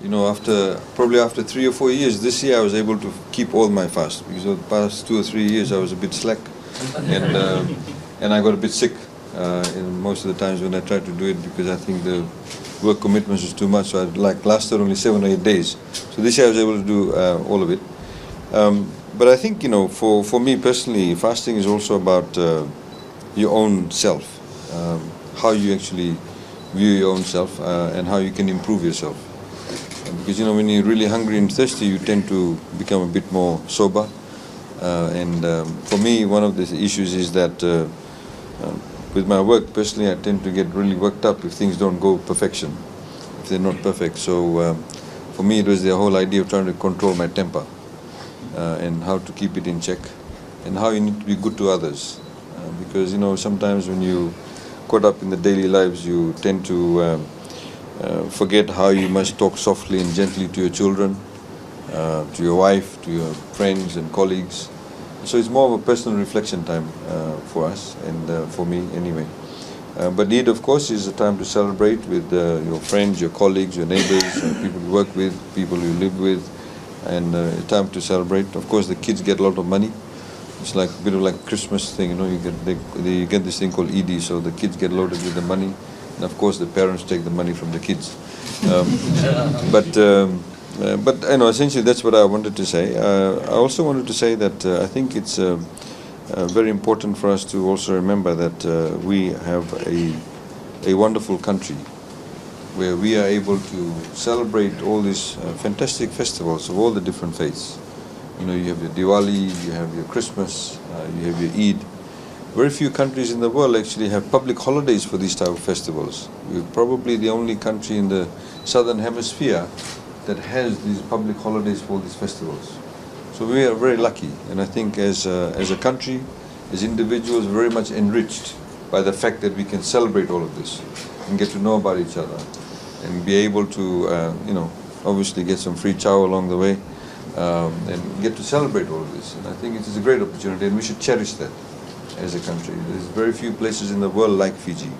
Probably after 3 or 4 years, this year I was able to keep all my fast, because the past 2 or 3 years I was a bit slack, and and I got a bit sick in most of the times when I tried to do it, because I think the work commitments was too much. So I lasted only 7 or 8 days. So this year I was able to do all of it. But I think for me personally, fasting is also about your own self, how you actually view your own self, and how you can improve yourself. Because when you're really hungry and thirsty, you tend to become a bit more sober. And for me, one of the issues is that with my work, personally, I tend to get really worked up if things don't go perfection, if they're not perfect. So for me, it was the whole idea of trying to control my temper, and how to keep it in check, and how you need to be good to others. Because sometimes when you caught up in the daily lives, you tend to forget how you must talk softly and gently to your children, to your wife, to your friends and colleagues. So it's more of a personal reflection time for us, and for me anyway. But Eid, of course, is a time to celebrate with your friends, your colleagues, your neighbors, people you work with, people you live with, and a time to celebrate. Of course, the kids get a lot of money. It's like a bit of like a Christmas thing, you get this thing called Eid, so the kids get loaded with the money, and of course the parents take the money from the kids. But essentially that's what I wanted to say. I also wanted to say that I think it's very important for us to also remember that we have a wonderful country where we are able to celebrate all these fantastic festivals of all the different faiths. You have your Diwali, you have your Christmas, you have your Eid. Very few countries in the world actually have public holidays for these type of festivals. We're probably the only country in the southern hemisphere that has these public holidays for these festivals. So we are very lucky, and I think as a country, as individuals, very much enriched by the fact that we can celebrate all of this and get to know about each other, and be able to obviously get some free chow along the way, and get to celebrate all of this. And I think it is a great opportunity, and we should cherish that as a country. There's very few places in the world like Fiji.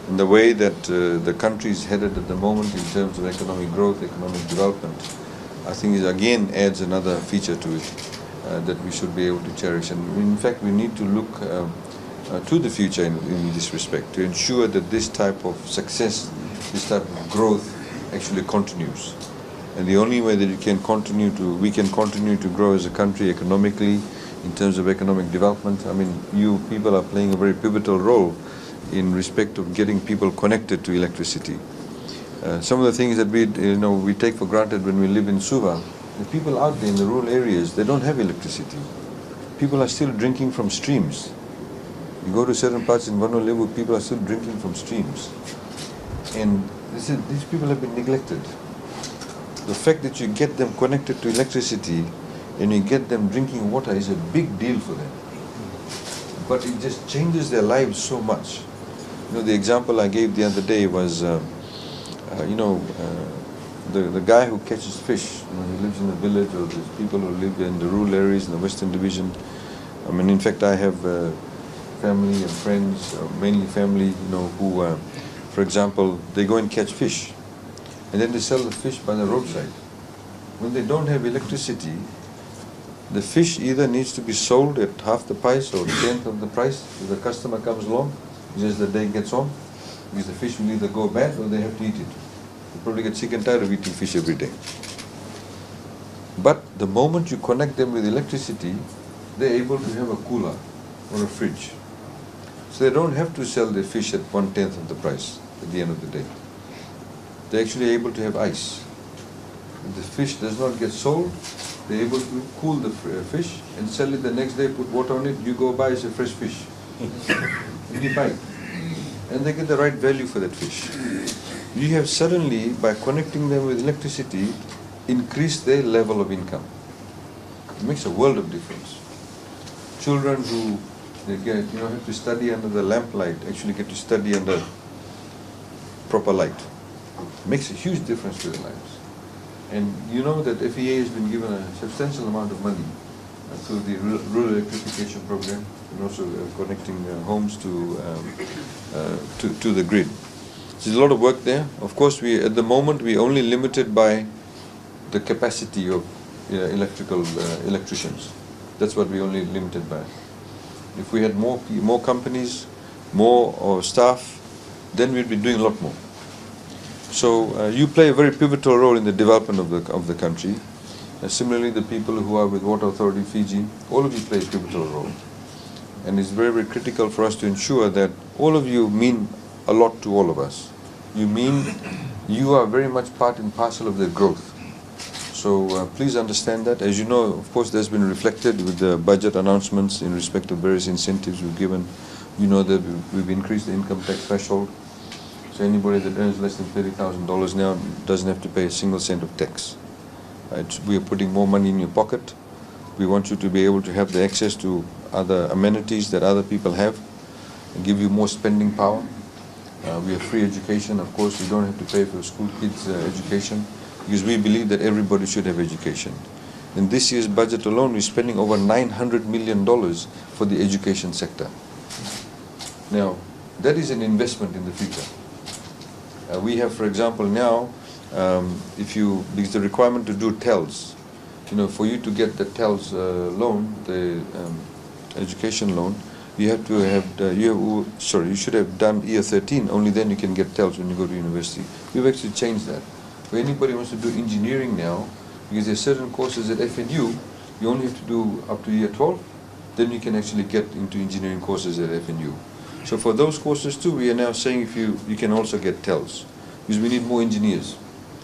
And the way that the country is headed at the moment in terms of economic growth, economic development, I think it again adds another feature to it that we should be able to cherish. And in fact, we need to look to the future in this respect, to ensure that this type of success, this type of growth actually continues. And the only way that we can continue to grow as a country economically, in terms of economic development. I mean, you people are playing a very pivotal role in respect of getting people connected to electricity. Some of the things that we take for granted when we live in Suva, the people out there in the rural areas, they don't have electricity. People are still drinking from streams. You go to certain parts in Vanua-Levu, people are still drinking from streams. And these people have been neglected. The fact that you get them connected to electricity and you get them drinking water is a big deal for them. But it just changes their lives so much. The example I gave the other day was, the guy who catches fish. He lives in a village, or there's people who live in the rural areas in the Western Division. I mean, in fact, I have family and friends, mainly family, who, for example, they go and catch fish, and then they sell the fish by the roadside. When they don't have electricity, the fish either needs to be sold at half the price or a tenth of the price if the customer comes along, as the day gets on, because the fish will either go bad or they have to eat it. They probably get sick and tired of eating fish every day. But the moment you connect them with electricity, they're able to have a cooler or a fridge. So they don't have to sell their fish at 1/10 of the price at the end of the day. They're actually able to have ice. If the fish does not get sold, they're able to cool the fish and sell it the next day, put water on it, you go buy as a fresh fish. And you buy it. And they get the right value for that fish. You have suddenly, by connecting them with electricity, increased their level of income. It makes a world of difference. Children who have to study under the lamplight actually get to study under proper light. It makes a huge difference to their lives. And you know that FEA has been given a substantial amount of money through the rural electrification program, and also connecting homes to the grid. There's a lot of work there. Of course, at the moment we're only limited by the capacity of electricians. That's what we're only limited by. If we had more companies, more staff, then we'd be doing a lot more. So you play a very pivotal role in the development of the country. Similarly, the people who are with Water Authority Fiji, all of you play a pivotal role. And it's very, very critical for us to ensure that all of you mean a lot to all of us. You are very much part and parcel of the growth. So please understand that. As you know, of course, that's been reflected with the budget announcements in respect of various incentives we've given. You know that we've increased the income tax threshold. So anybody that earns less than $30,000 now doesn't have to pay a single cent of tax. Right? We are putting more money in your pocket. We want you to be able to have the access to other amenities that other people have and give you more spending power. We have free education. Of course, you don't have to pay for school kids' education because we believe that everybody should have education. In this year's budget alone, we're spending over $900 million for the education sector. Now, that is an investment in the future. We have, for example, now, because the requirement to do TELS, for you to get the TELS loan, the education loan, you have to have, you should have done year 13, only then you can get TELS when you go to university. We've actually changed that. For anybody who wants to do engineering now, because there are certain courses at FNU, you only have to do up to year 12, then you can actually get into engineering courses at FNU. So for those courses too, we are now saying if you can also get TELS, because we need more engineers.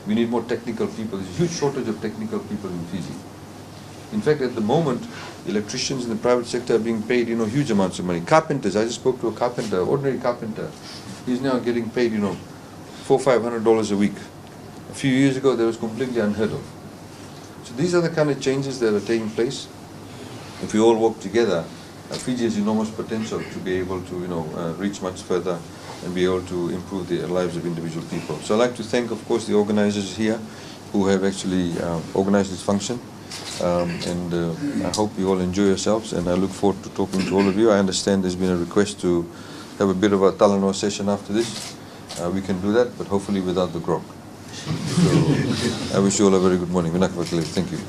We need more technical people. There's a huge shortage of technical people in Fiji. In fact, at the moment, electricians in the private sector are being paid, huge amounts of money. Carpenters, I just spoke to a carpenter, ordinary carpenter. He's now getting paid, $400 or $500 a week. A few years ago, that was completely unheard of. So these are the kind of changes that are taking place. If we all work together, Fiji has enormous potential to be able to, reach much further and be able to improve the lives of individual people. So I'd like to thank, of course, the organizers here who have actually organized this function. I hope you all enjoy yourselves, and I look forward to talking to all of you. I understand there's been a request to have a bit of a Talanoa session after this. We can do that, but hopefully without the grog. So I wish you all a very good morning. Thank you.